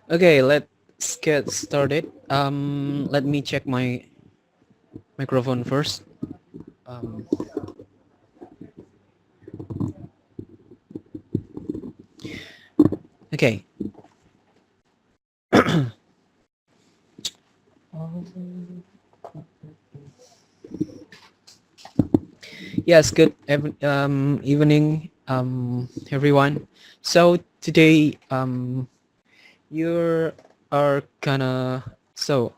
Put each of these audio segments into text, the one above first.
Okay, let's get started. Let me check my microphone first. Um, okay. Yes, good evening, everyone. So today, you are kinda so.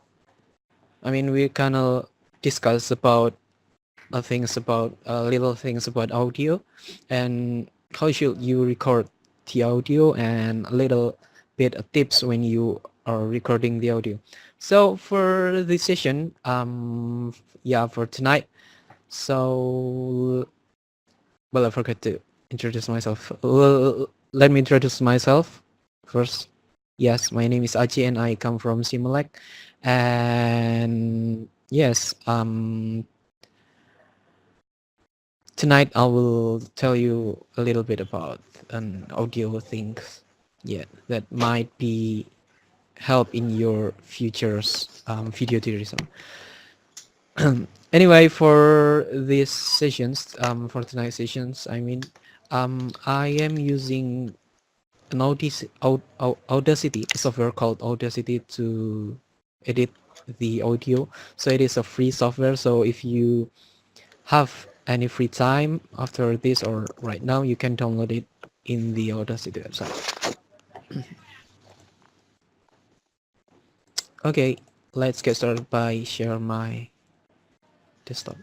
I mean, we kinda discuss about little things about audio, and how should you record the audio, and a little bit of tips when you are recording the audio. So for this session, yeah, for tonight. So, well, I forgot to introduce myself. Well, let me introduce myself first. Yes, my name is Aji and I come from Simulek. And yes, tonight I will tell you a little bit about an audio things, yeah, that might be help in your future's video tourism. Anyway, for these sessions, for tonight's sessions, I mean, I am using an Audacity software called Audacity to edit the audio. So it is a free software. So if you have any free time after this or right now, you can download it in the Audacity website. Okay, let's get started by share my desktop.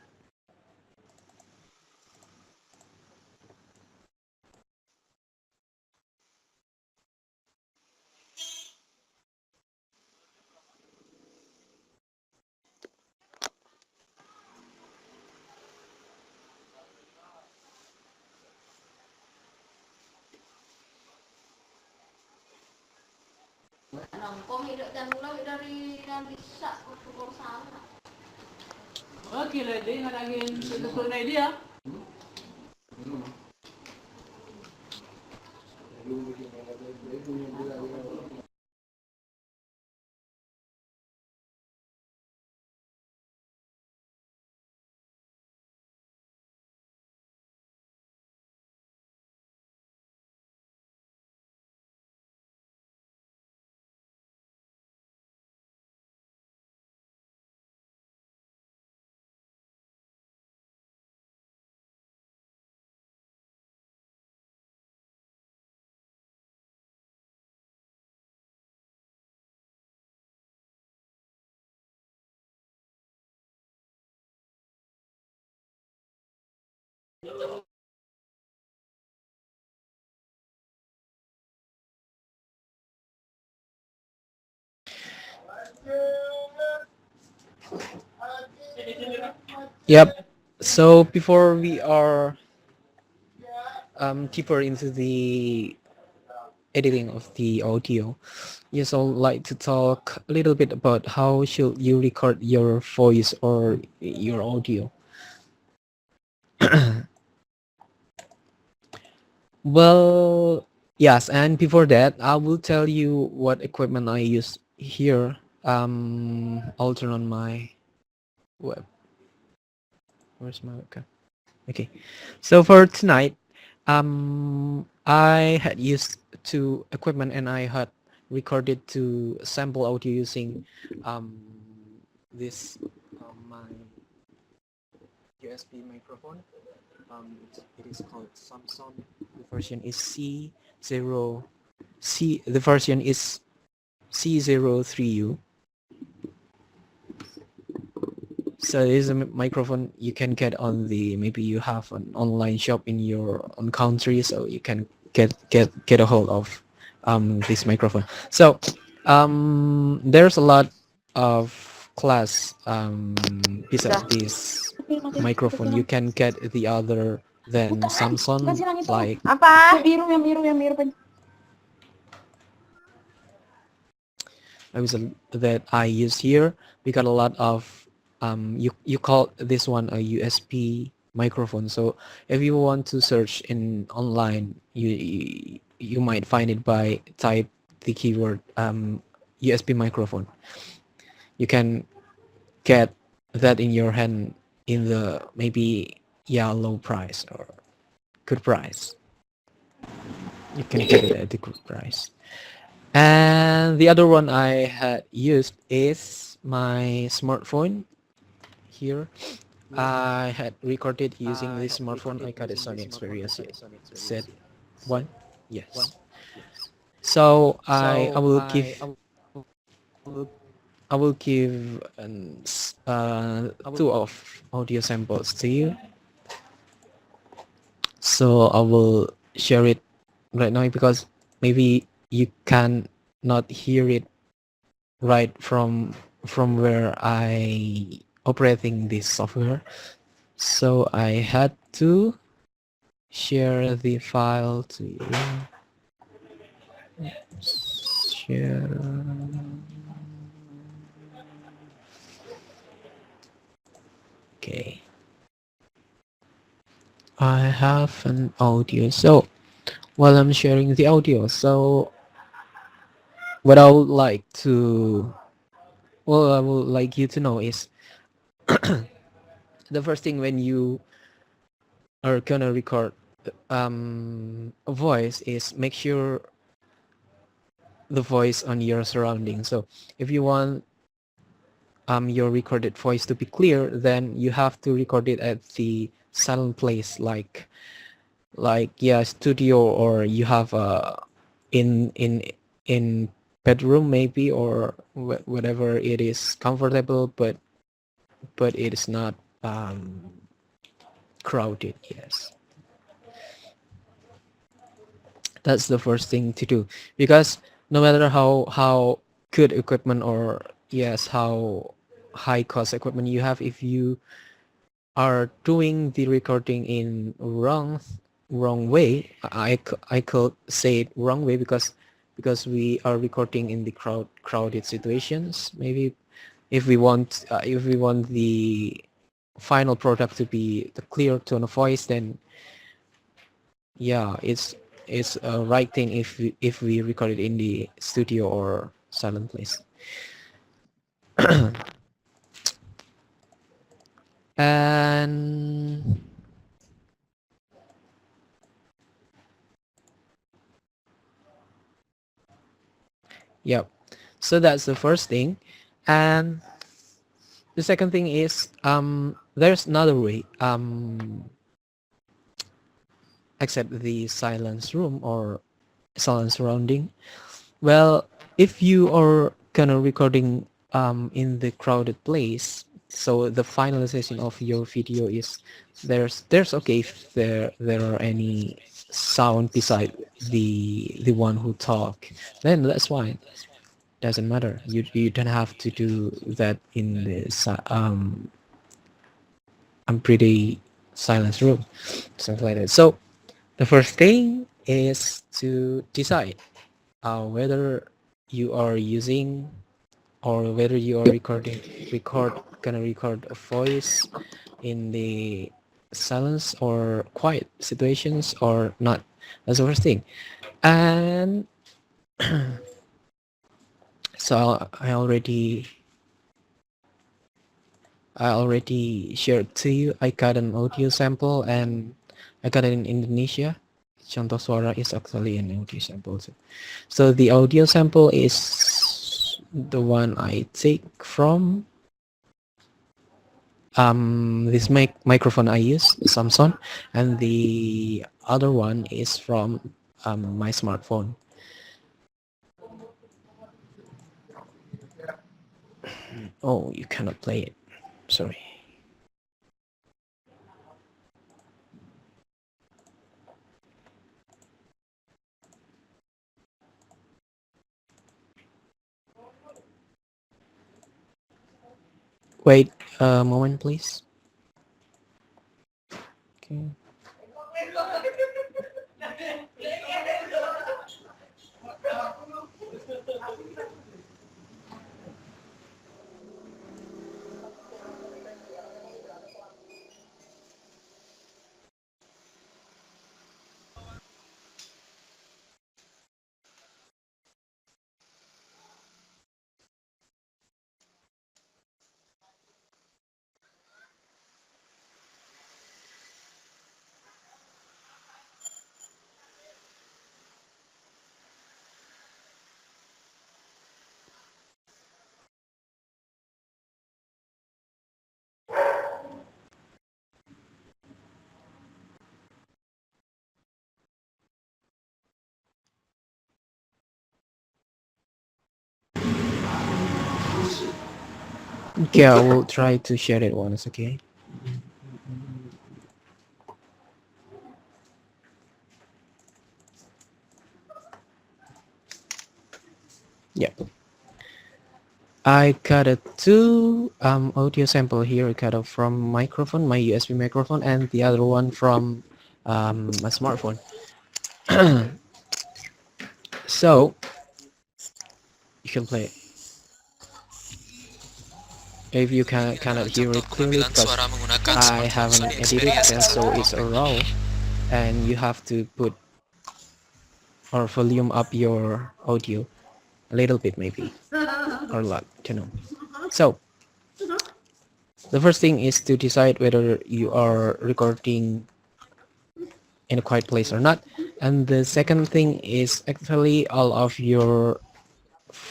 Oke, lady ngadangin sesuatu dia. Yep. So before we are deeper into the editing of the audio, yes, I'd like to talk a little bit about how should you record your voice or your audio. Well, yes, and before that, I will tell you what equipment I use here. I'll turn on my web. Where's my webcam? Okay, so for tonight, I had used two equipment and I had recorded to sample audio using um, this my USB microphone. It is called Samsung. The version is C0 C. The version is C03U. So it is a microphone you can get on the, maybe you have an online shop in your own country, so you can get a hold of this microphone. So there's a lot of class besides this microphone. You can get the other than Samsung, like Apa? Yang biru. that I use here. We got a lot of you call this one a USB microphone. So if you want to search in online, you might find it by type the keyword USB microphone. You can get that in your hand in the maybe low price or good price. You can get it at the good price. And the other one I had used is my smartphone here. I had recorded using this smartphone. I got a Sony Xperia Z1. Yes. So I will give two of audio samples to you. So I will share it right now because maybe you can not hear it right from where I operating this software. So I had to share the file to you. Share. Okay. I have an audio. So while I'm sharing the audio, so what I would like to, well, I would like you to know is the first thing when you are gonna record a voice is make sure the voice on your surrounding. So if you want your recorded voice to be clear, then you have to record it at the silent place, like studio, or you have in bedroom maybe, or whatever it is comfortable, but it is not crowded. Yes, that's the first thing to do, because no matter how good equipment, or how high cost equipment you have, if you are doing the recording in wrong way, I could say it wrong way, because we are recording in the crowded situations. Maybe if we want the final product to be the clear tone of voice, then it's a right thing if we record it in the studio or silent place. And yep, so that's the first thing. And the second thing is there's another way except the silence room or silent surrounding. Well, if you are kind of recording in the crowded place, so the finalization of your video is there's okay if there are any sound beside the one who talk, then that's fine. Doesn't matter. You don't have to do that in the pretty silence room, something like that. So the first thing is to decide whether you are using, or whether you are gonna record a voice in the silence or quiet situations or not. That's the first thing. And so I already shared to you. I got an audio sample, and I got it in Indonesia. Contoh suara is actually an audio sample too. So the audio sample is the one I take from this microphone I use, Samsung, and the other one is from my smartphone. Oh, you cannot play it. Sorry. Wait a moment, please. Okay. Okay, I will try to share it once. Okay. Yeah. I got a two audio sample here. I got it from microphone, my USB microphone, and the other one from my smartphone. So you can play it. If you cannot hear it Contoh clearly pengambilan because suara menggunakan I smartphone haven't Sony edited Xperia it, so Kelompok it's a Background. raw, and you have to put or volume up your audio a little bit maybe or a lot, I don't know. So the first thing is to decide whether you are recording in a quiet place or not, and the second thing is actually all of your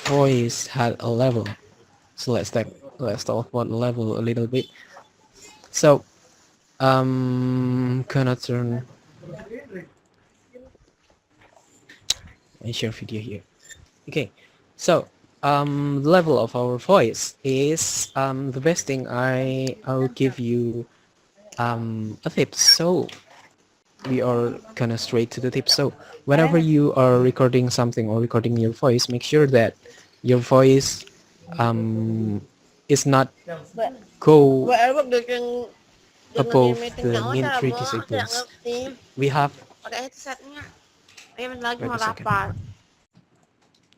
voice had a level. So let's talk about level a little bit. So gonna turn and share video here. Okay, so the level of our voice is the best thing. I'll give you a tip. So we are kind of straight to the tip. So whenever you are recording something or recording your voice, make sure that your voice um, is not go WA bikin dengan above meetingnya the oh min cara 3 mau tidak decibels. ngerti We have pakai headsetnya ini bentar lagi wait mau a second. rapat.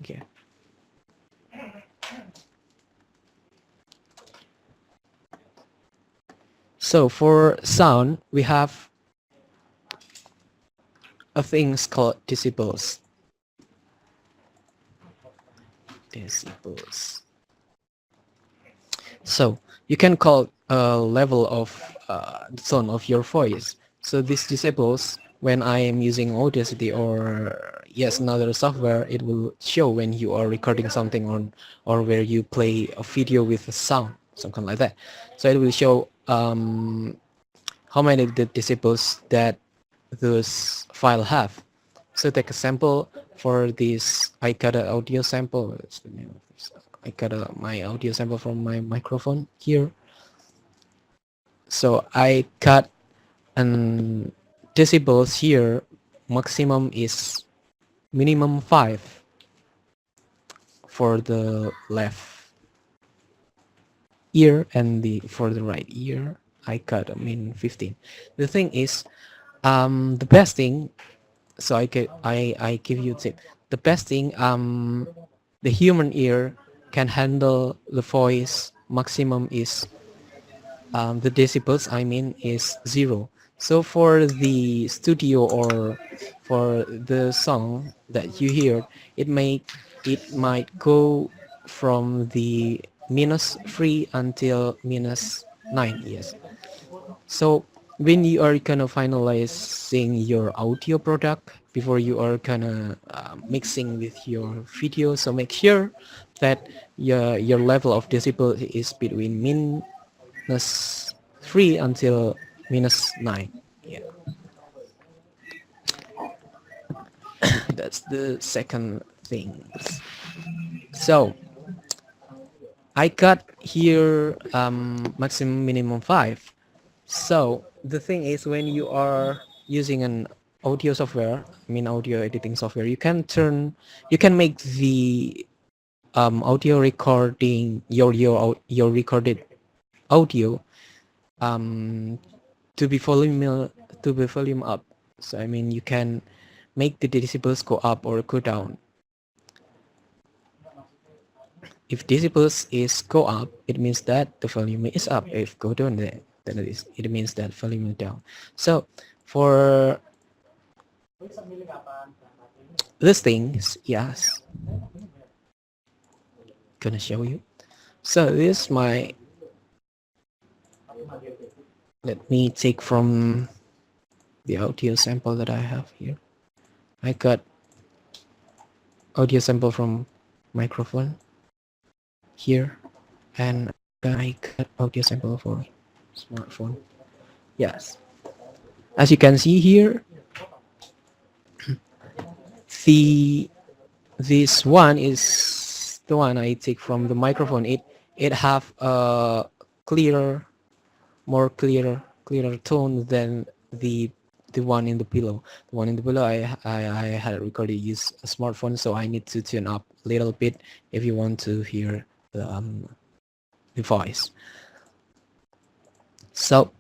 Okay. So for sound, we have a things called decibels. Decibels. So you can call a level of the tone of your voice. So this disables when I am using Audacity or yes another software, it will show when you are recording something on or where you play a video with a sound, something like that. So it will show how many the decibels that those file have. So take a sample for this. I got an audio sample. What's the name of this? I got my audio sample from my microphone here. So I cut an decibels here. Maximum is minimum 5 for the left ear and the for the right ear. I cut 15. The thing is, the best thing. So I give you a tip. The best thing the human ear can handle the voice maximum is the decibels I mean is 0. So for the studio or for the song that you hear, it might go from the -3 until -9. Yes. So when you are kind of finalizing your audio product before you are kind of mixing with your video, so make sure that your level of decibel is between -3 until -9. Yeah, that's the second thing. So I got here maximum minimum 5. So the thing is when you are using an audio software, I mean audio editing software, you can make the audio recording your recorded audio um, to be volume up. So I mean you can make the decibels go up or go down. If decibels is go up, it means that the volume is up. If go down, then it means that volume is down. So for these things, yes, gonna show you. So this is my. Let me take from the audio sample that I have here. I got audio sample from microphone here, and I got audio sample for smartphone. Yes, as you can see here, the this one is the one I take from the microphone. it have a clearer, more clearer tone than the one in the pillow. The one in the pillow, I had recorded use a smartphone, so I need to tune up a little bit if you want to hear the voice. So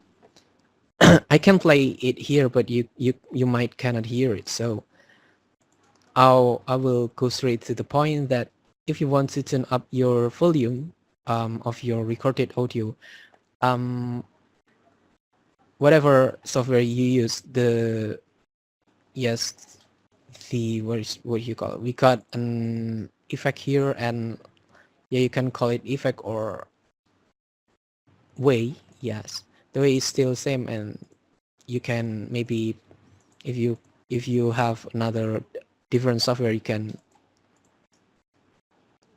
I can play it here, but you might cannot hear it. So I will go straight to the point that if you want to turn up your volume of your recorded audio, whatever software you use, the yes, the what you call it? We got an effect here, and yeah, you can call it effect or way. Yes, the way is still same, and you can maybe if you have another different software, you can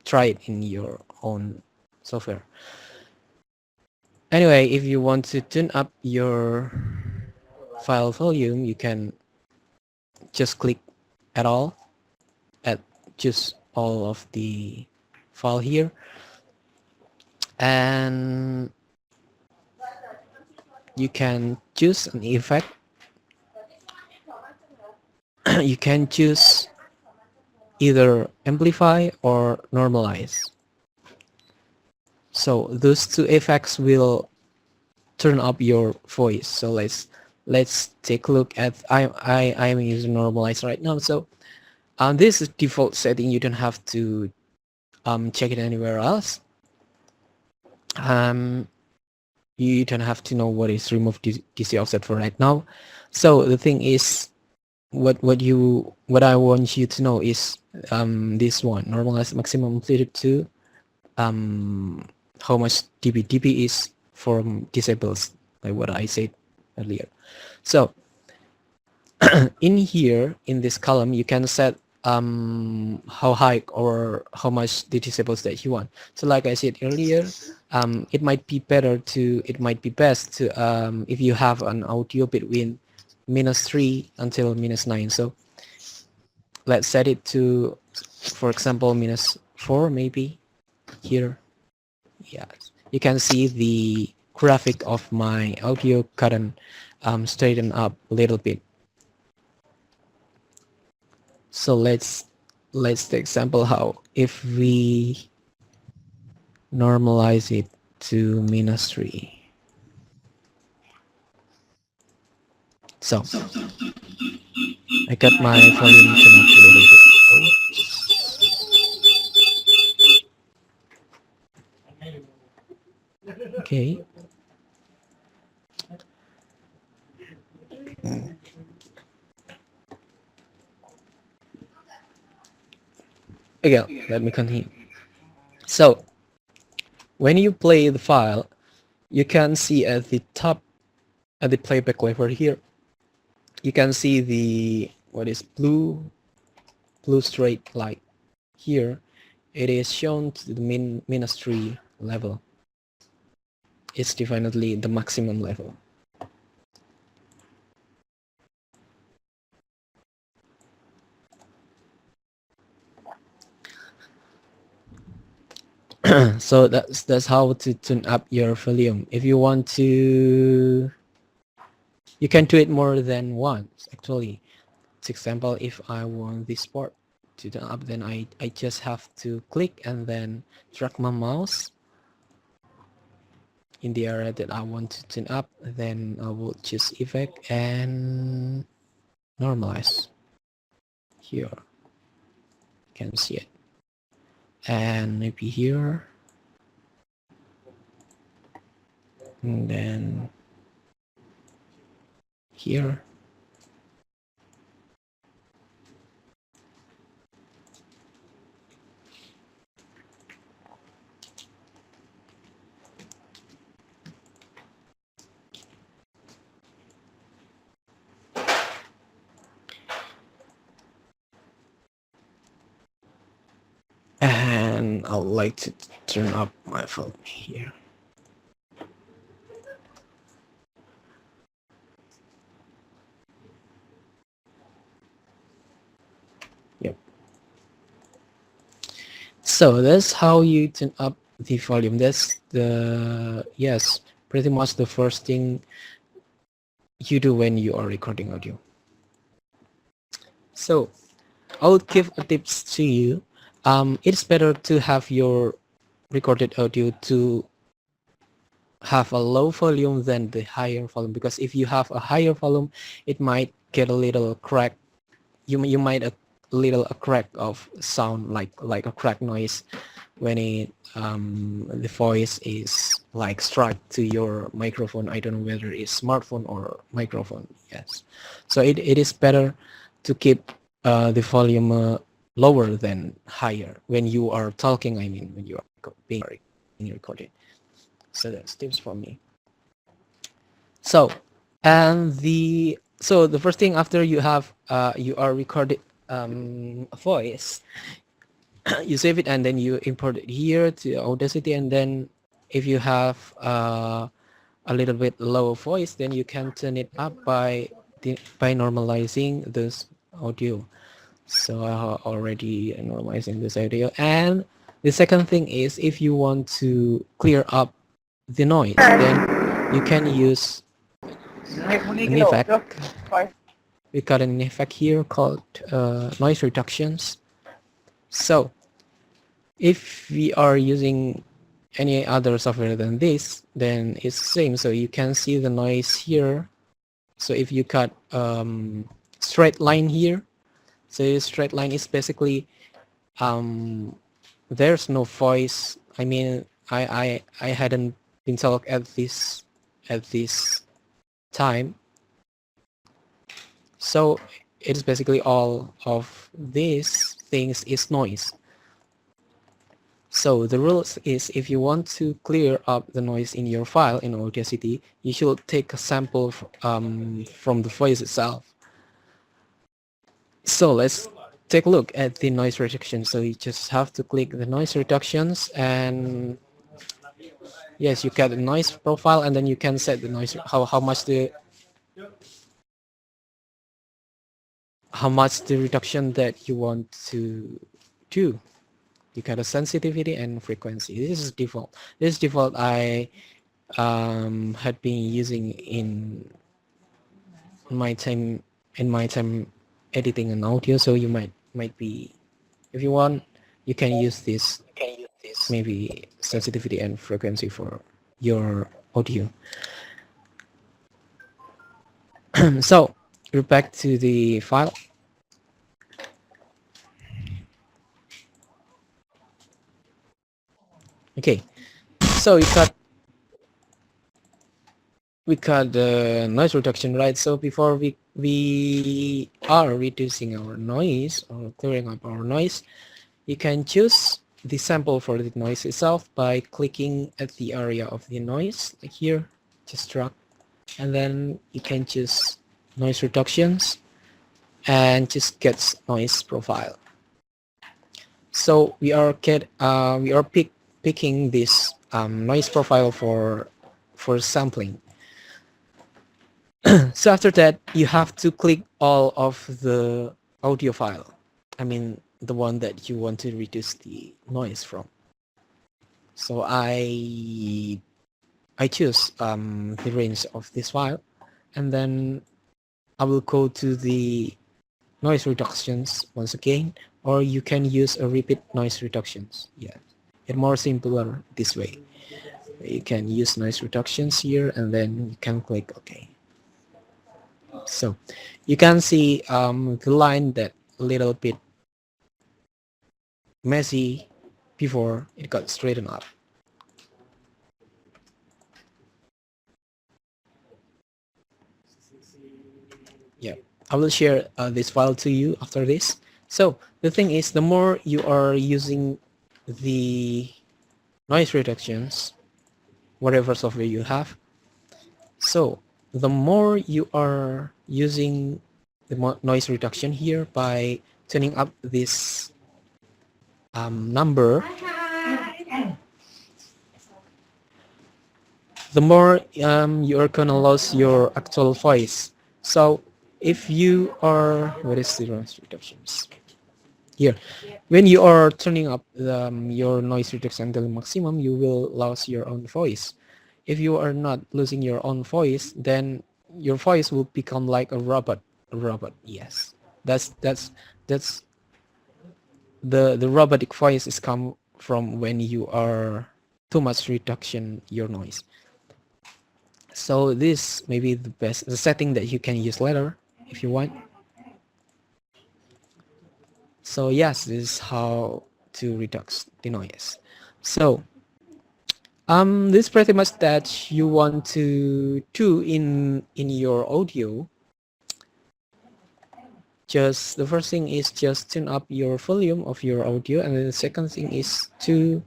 try it in your own software. Anyway, if you want to tune up your file volume, you can just click at all, at just all of the file here, and you can choose an effect. You can choose either amplify or normalize. So those two effects will turn up your voice. So let's take a look at I'm using normalize right now. So this is default setting. You don't have to check it anywhere else. You don't have to know what is remove DC offset for right now. So the thing is, what I want you to know is this one, normalize maximum amplitude to how much dB is from disables, like what I said earlier. So in here, in this column, you can set how high or how much the disables that you want. So like I said earlier, it might be best to if you have an audio between -3 until -9. So let's set it to, for example, -4 maybe here. Yes, you can see the graphic of my audio current straighten up a little bit. So let's take example how if we normalize it to -3. So I got my volume turned up a little bit. Okay. Again, let me continue. So when you play the file, you can see at the top, at the playback lever here, you can see the what is blue straight light here. It is shown to the -3 level. It's definitely the maximum level. So that's how to tune up your volume. If you want to, you can do it more than once actually. For example, if I want this part to turn up, then I just have to click and then drag my mouse in the area that I want to turn up. Then I will choose effect and normalize. Here you can see it, and maybe here, and then here. And I would like to turn up my volume here. Yep. So that's how you turn up the volume. That's the, yes, pretty much the first thing you do when you are recording audio. So I would give a tips to you. It's better to have your recorded audio to have a low volume than the higher volume, because if you have a higher volume, it might get a little crack. You might a little a crack of sound, like a crack noise when it the voice is like struck to your microphone. I don't know whether it's smartphone or microphone. Yes, so it is better to keep the volume lower than higher when you are talking. I mean, when you are being recorded. So that's tips for me. So, and the first thing after you have you are recorded a voice, you save it and then you import it here to Audacity, and then if you have a little bit low voice, then you can turn it up by normalizing this audio. So I already normalizing this audio. And the second thing is, if you want to clear up the noise, then you can use an effect. We got an effect here called noise reductions. So if we are using any other software than this, then it's the same. So you can see the noise here. So if you cut straight line here, so straight line is basically there's no voice. I mean, I hadn't been talk at this time. So it's basically all of these things is noise. So the rules is, if you want to clear up the noise in your file in Audacity, you should take a sample from the voice itself. So let's take a look at the noise reduction. So you just have to click the noise reductions, and yes, you get the noise profile, and then you can set the noise, how much the reduction that you want to do. You got a sensitivity and frequency. This is default. This default I had been using in my time editing an audio. So you might be, if you want, you can use this maybe sensitivity and frequency for your audio. So we're back to the file. Okay, so we got the noise reduction, right? So before we are reducing our noise or clearing up our noise, you can choose the sample for the noise itself by clicking at the area of the noise, like here, just drag, and then you can choose noise reductions and just get noise profile. So we are picking this noise profile for sampling. So after that, you have to click all of the audio file. I mean, the one that you want to reduce the noise from. So I choose the range of this file, and then I will go to the noise reductions once again, or you can use a repeat noise reductions. Yeah, it's more simpler this way. You can use noise reductions here, and then you can click OK. So you can see the line that a little bit messy before it got straightened up. Yeah, I will share this file to you after this. So the thing is, the more you are using the noise reductions, whatever software you have, so the more you are using the noise reduction here by turning up this number, the more you are gonna lose your actual voice. So if you are, what is the noise reductions? here. When you are turning up your noise reduction until maximum, you will lose your own voice. If you are not losing your own voice, then your voice will become like a robot. A robot, yes. That's the robotic voice is come from when you are too much reduction your noise. So this may be the setting that you can use later if you want. So yes, this is how to reduce the noise. So this pretty much that you want to do in your audio. Just the first thing is just turn up your volume of your audio, and then the second thing is to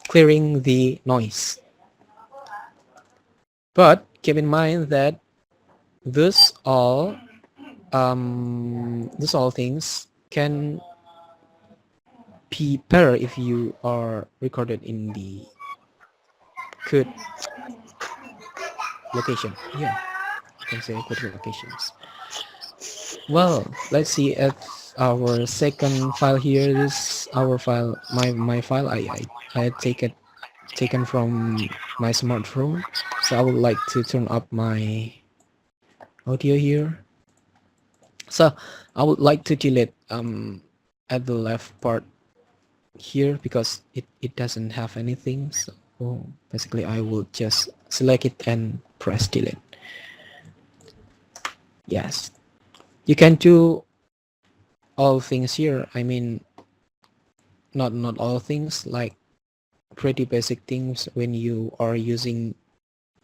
clearing the noise. But keep in mind that this all things can be better if you are recorded in the good location. Yeah, you can say good locations. Well, let's see at our second file here. This our file, my file. I had taken from my smartphone, so I would like to turn up my audio here. So I would like to delete at the left part here because it doesn't have anything. So basically I will just select it and press delete. Yes, you can do all things here. I mean, not all things, like pretty basic things when you are using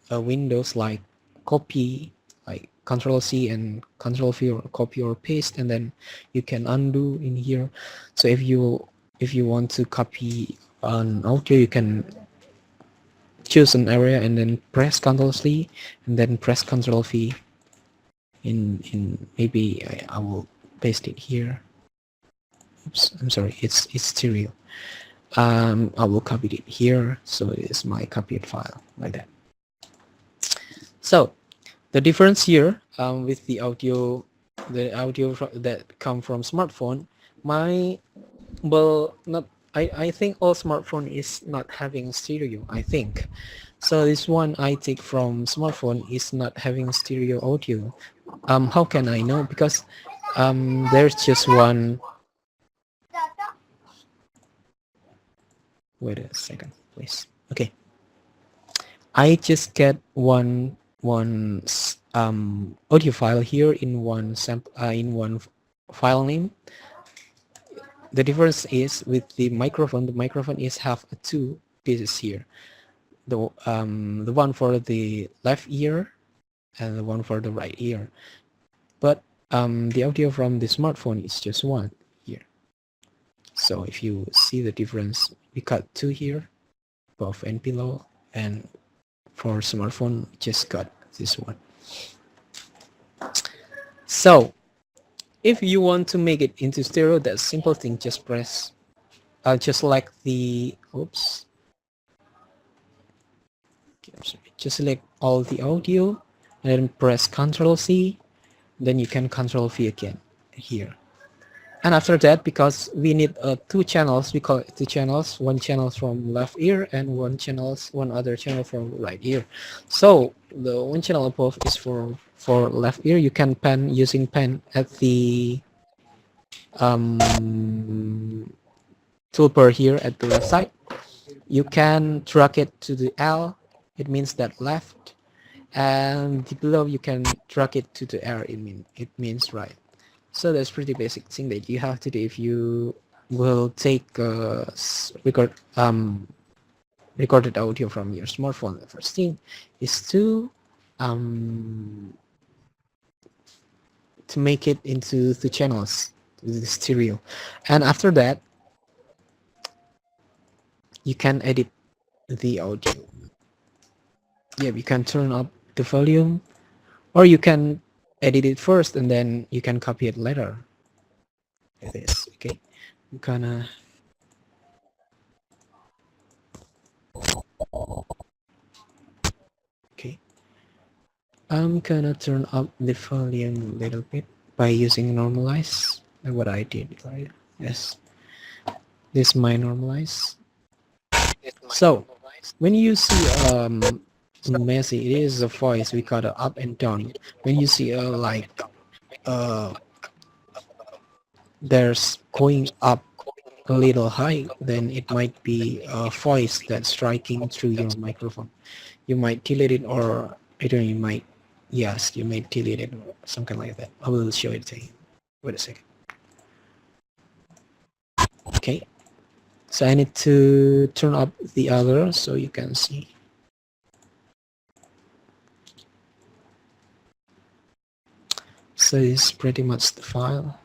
a Windows, like copy, like Control C and Control V, or copy or paste, and then you can undo in here. So if you want to copy an audio, you can choose an area and then press Control C and then press Control V. In maybe I will paste it here. Oops, I'm sorry, it's stereo. I will copy it here, so it is my copied file like that. So the difference here with the audio that come from smartphone, not I think all smartphone is not having stereo, I think. So this one I take from smartphone is not having stereo audio. How can I know? Because there's just one. Wait a second, please. Okay, I just get one audio file here in one file name. The difference is with the microphone. The microphone is have two pieces here. The one for the left ear and the one for the right ear. But the audio from the smartphone is just one here. So if you see the difference, we got two here, above and below, and for smartphone just got this one. So if you want to make it into stereo, that simple thing, just press just like the oops okay, I'm sorry. Just select all the audio and then press Ctrl C, then you can Ctrl V again here. And after that, because we need two channels, we call it two channels, one channel from left ear and one other channel from right ear. So the one channel above is for left ear. You can pan using pen at the toolbar here at the left side. You can drag it to the L, it means that left, and below you can drag it to the R, it means right. So that's pretty basic thing that you have to do if you will take recorded audio from your smartphone. The first thing is to make it into the channels, the stereo, and after that you can edit the audio. Yeah, you can turn up the volume, or you can edit it first and then you can copy it later. Like this. Okay, I'm gonna I'm gonna turn up the volume a little bit by using normalize. like what I did, right? Yes, this might normalize. So when you see messy, it is a voice we got a up and down. When you see uh there's going up a little high, then it might be a voice that's striking through your microphone. You might delete it, or I don't know, you might, yes, you might delete it or something like that. I will show it to you. Wait a second. Okay, so I need to turn up the other so you can see. So it's pretty much the file.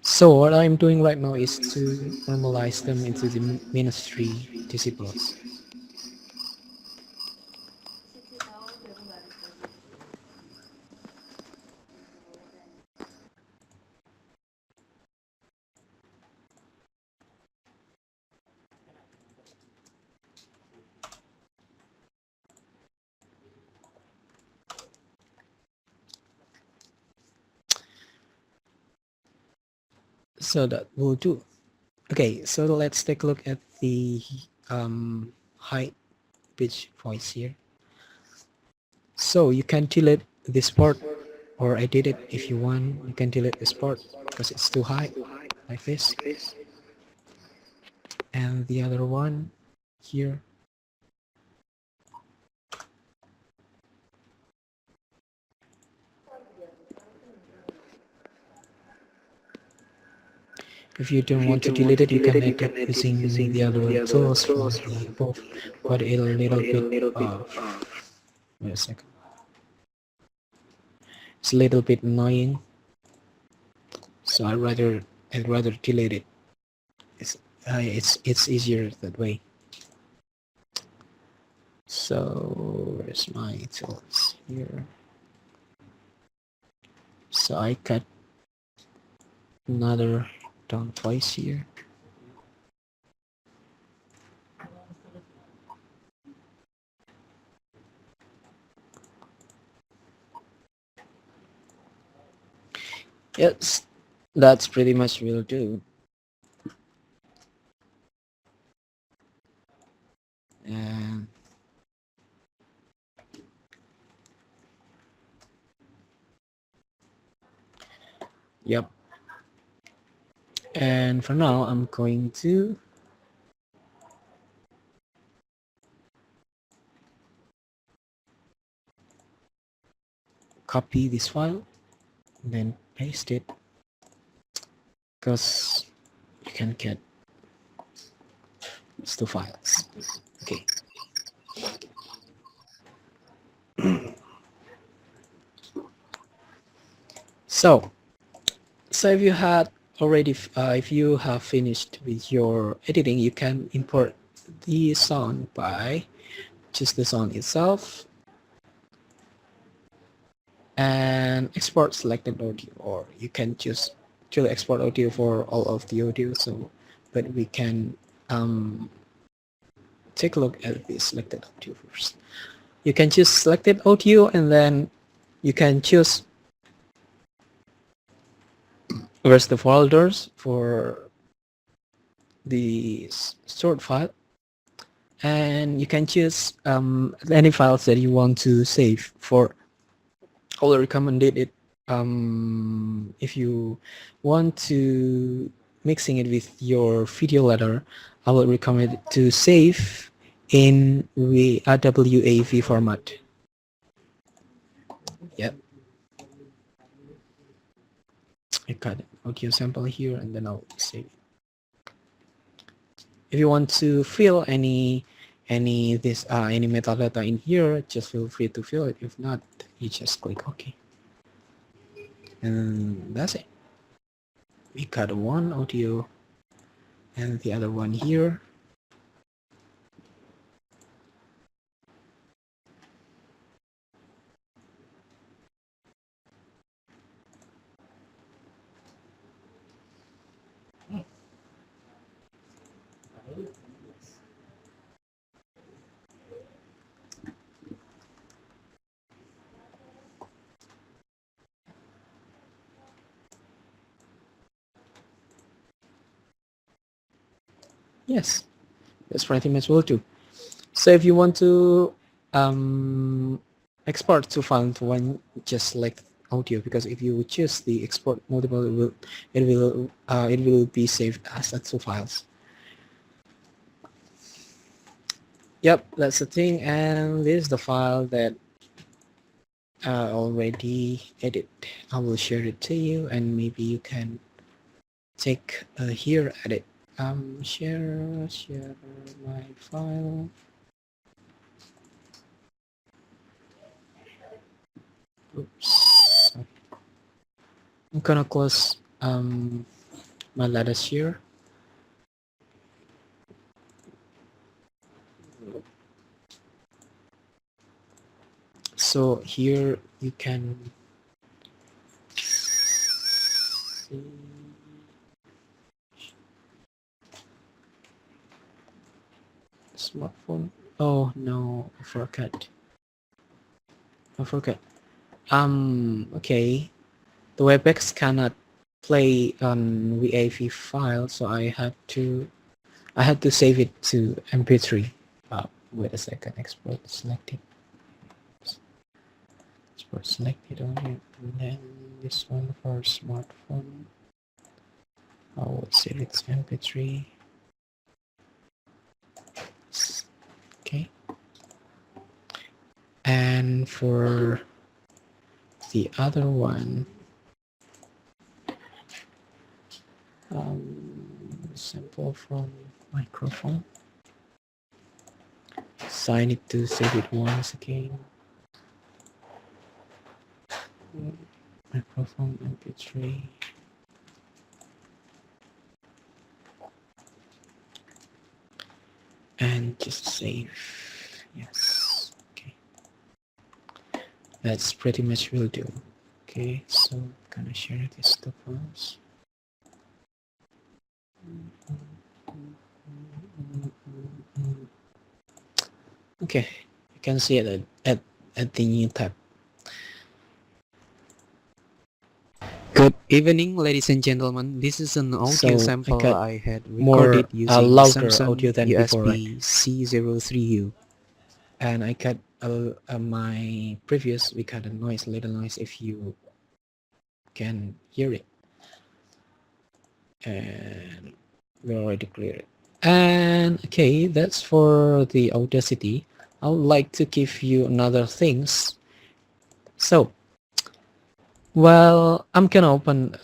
So what I'm doing right now is to normalize them into the -3 decibels. So that will do. Okay, so let's take a look at the high pitch voice here. So you can delete this part or edit it if you want. You can delete this part because it's too high, like this. And the other one here. If you don't want to delete it, you can edit using the other tools from the above, but a little bit wait a second. It's a little bit annoying, so I'd rather delete it. It's easier that way. So where's my tools here? So I cut another down twice here. Yes, that's pretty much will do. And yep. And for now, I'm going to copy this file, then paste it, because you can get these two files. Okay. So if you had already, if you have finished with your editing, you can import the sound by just the sound itself and export selected audio, or you can just actually export audio for all of the audio. So, but we can take a look at the selected audio first. You can choose selected audio, and then you can choose where's the folders for the stored file, and you can choose any files that you want to save. For I will recommend it if you want to mixing it with your video letter. I will recommend it to save in the WAV format. Yep, I got an audio sample here, and then I'll save it. If you want to fill any metadata in here, just feel free to fill it. If not, you just click OK, and that's it. We got one audio and the other one here. Yes, that's pretty much will do. So if you want to export to file to one, just select audio, because if you choose the export multiple, it will be saved as a two files. Yep, that's the thing, and this is the file that I already edit. I will share it to you, and maybe you can take here edit. Share my file. Oops. Sorry. I'm gonna close my latest share. So here you can see smartphone. Oh no, I forgot. I forgot. Okay. The WebEx cannot play on WAV file, so I had to save it to MP3. Wait a second. Export selected. Export selected on here, and then this one for smartphone. I will save it to MP3. Okay. And for the other one, sample from microphone. So I need to save it once again. Microphone MP3. And just save. Yes. Okay. That's pretty much will do. Okay, so I'm gonna share this to files. Okay, you can see it at the new tab. Good evening, ladies and gentlemen. This is an audio sample I had recorded using louder Samsung audio than before, right? USB-C03U, and I cut my previous we cut a noise, little noise, if you can hear it, and we already cleared it. And okay, that's for the Audacity. I would like to give you another things. So, well, I'm gonna open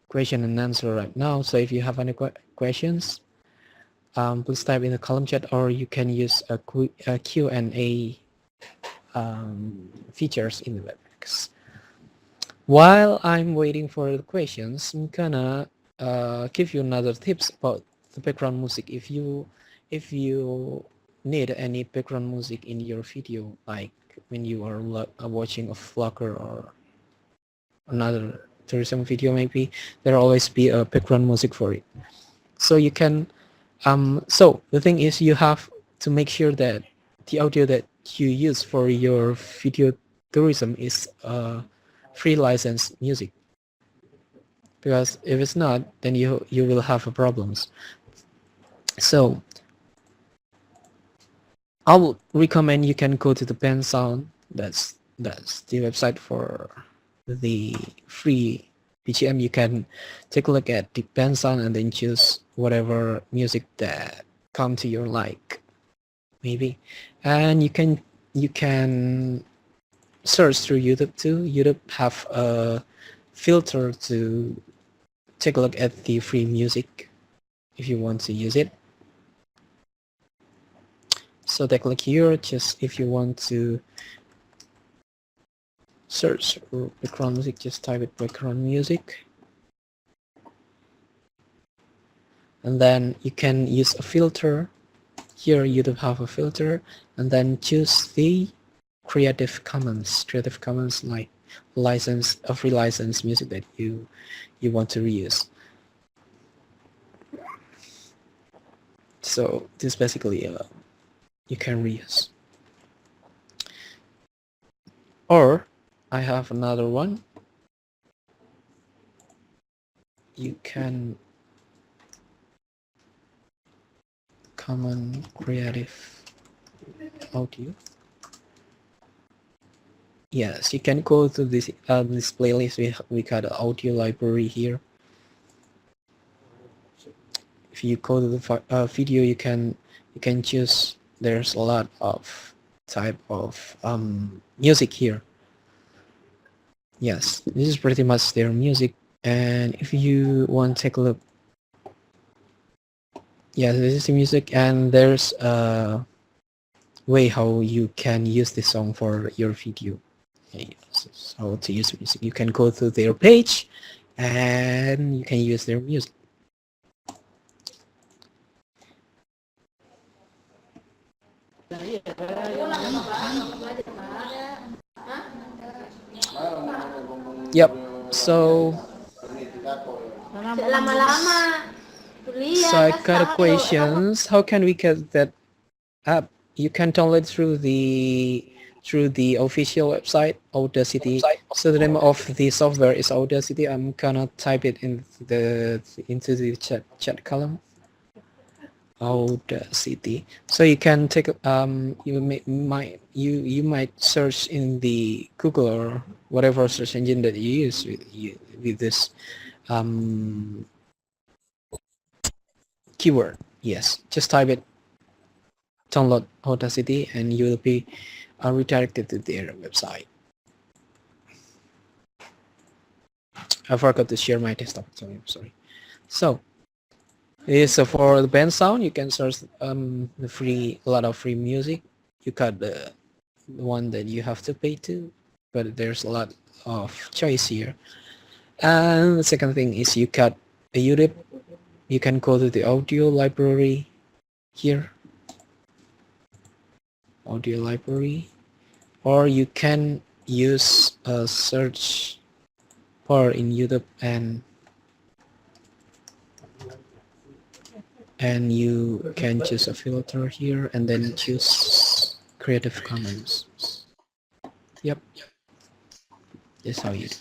question and answer right now. So if you have any questions, please type in the column chat, or you can use a Q&A features in the WebEx. While I'm waiting for the questions, I'm gonna give you another tips about the background music. If you need any background music in your video, like when you are watching a vlogger or another tourism video, maybe there'll always be a background music for it. So you can so the thing is, you have to make sure that the audio that you use for your video tourism is free license music, because if it's not, then you will have problems. So I would recommend you can go to the Pen Sound. That's the website for the free BGM. You can take a look at the Pen Sound and then choose whatever music that come to your like, maybe. And you can search through YouTube too. YouTube have a filter to take a look at the free music if you want to use it. So take a look here, just if you want to search for background music, just type it background music. And then you can use a filter. Here YouTube have a filter, and then choose the Creative Commons like license, a free license music that you want to reuse. So this basically you can reuse. Or I have another one. You can common creative audio. Yes, you can go to this playlist. We got an audio library here. If you go to the video, you can choose. There's a lot of type of music here. Yes, this is pretty much their music. And if you want to take a look, yeah, this is the music, and there's a way how you can use this song for your video. Yes, how to use music. You can go to their page, and you can use their music. Yep. So Lama-lama. so I got a questions. How can we get that app? You can download through the official website Audacity. So the name of the software is Audacity. I'm gonna type it in into the chat column. Audacity. So you can take you might search in the Google or whatever search engine that you use with this keyword. Yes, just type it, download Audacity, and you will be redirected to their website. I forgot to share my desktop. Sorry. So for the band sound, you can search a lot of free music. You got the one that you have to pay to, but there's a lot of choice here. And the second thing is you got a YouTube. You can go to the audio library here, audio library, or you can use a search bar in YouTube, and you can choose a filter here and then choose Creative Commons. Yep, that's how you do.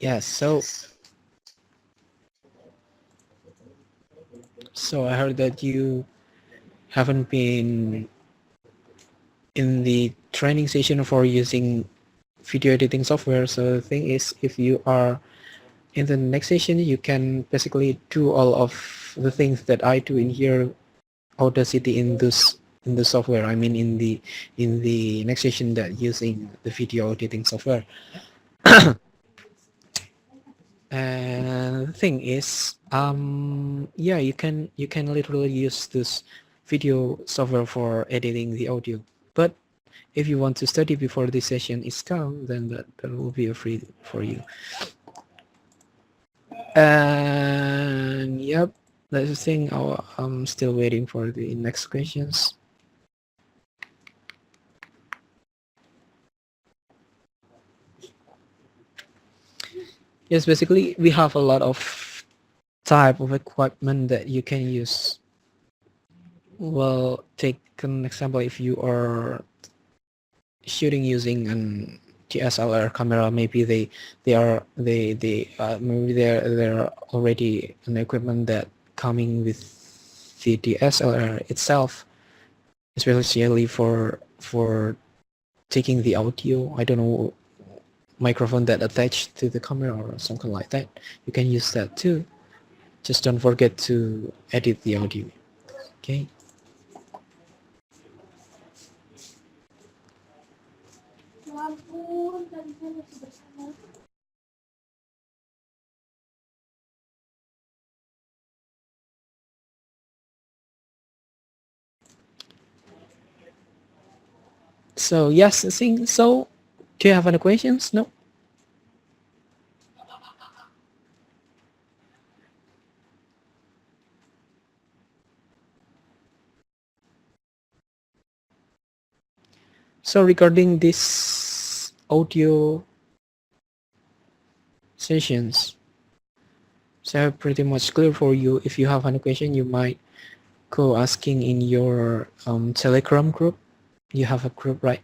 Yes, so I heard that you haven't been in the training session for using video editing software. So the thing is, if you are in the next session, you can basically do all of the things that I do in here, Audacity, in the software. I mean, in the next session that using the video editing software. And the thing is, yeah, you can literally use this video software for editing the audio. But if you want to study before this session is come, then that will be a free for you. And yep, that's the thing. I'm still waiting for the next questions. Yes, basically we have a lot of type of equipment that you can use. Well, take an example. If you are shooting using an DSLR camera, maybe maybe they're already an equipment that coming with the DSLR itself, especially for taking the audio. I don't know, microphone that attached to the camera or something like that. You can use that too. Just don't forget to edit the audio. Okay. So yes, I think so. Do you have any questions? No. So regarding this audio sessions, so pretty much clear for you. If you have any question, you might go asking in your Telegram group. You have a group, right?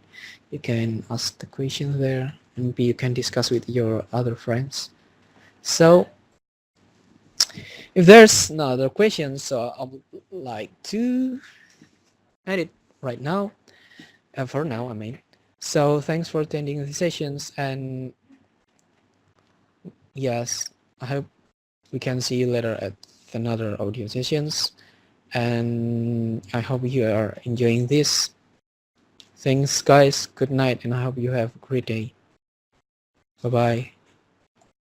You can ask the question there, and maybe you can discuss with your other friends. So if there's no other questions, so I would like to end it right now. For now, I mean. So thanks for attending the sessions, and yes, I hope we can see you later at another audio sessions, and I hope you are enjoying this. Thanks guys, good night, and I hope you have a great day. Bye bye.